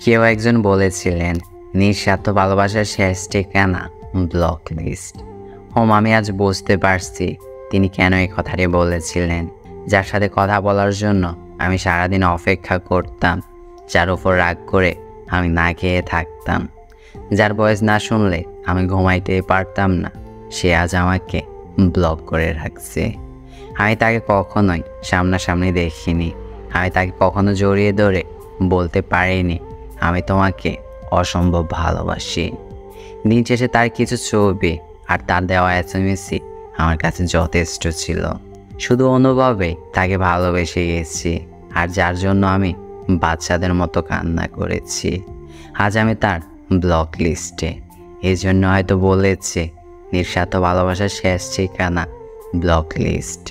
কেউ একজন বলেছিলেন, নিঃস্বার্থ ভালোবাসার শেষ ঠিকানা ব্লক লিস্ট। আমি আজ বুঝতে পারছি তিনি কেন এই কথাটি বলেছিলেন। যার সাথে কথা বলার জন্য আমি সারাদিন অপেক্ষা করতাম, যার উপর রাগ করে আমি না খেয়ে থাকতাম, যার ভয়েস না শুনলে আমি ঘুমাইতেই পারতাম না, সে আজ আমাকে ব্লক করে রাখছে। আমি তাকে কখনোই সামনাসামনি দেখিনি, আমি তাকে কখনো জড়িয়ে ধরে বলতে পারিনি আমি তোমাকে অসম্ভব ভালোবাসি। দিন শেষে তার কিছু ছবি আর তার দেওয়া এসএমএসই আমার কাছে যথেষ্ট ছিল। শুধু অনুভবে তাকে ভালোবেসে গেছি, আর যার জন্য আমি বাচ্চাদের মতো কান্না করেছি। আজ আমি তার ব্লক লিস্টে। এই জন্য হয়তো বলেছে নিঃস্বার্থ ভালোবাসার শেষ ঠিকানা ব্লক লিস্ট।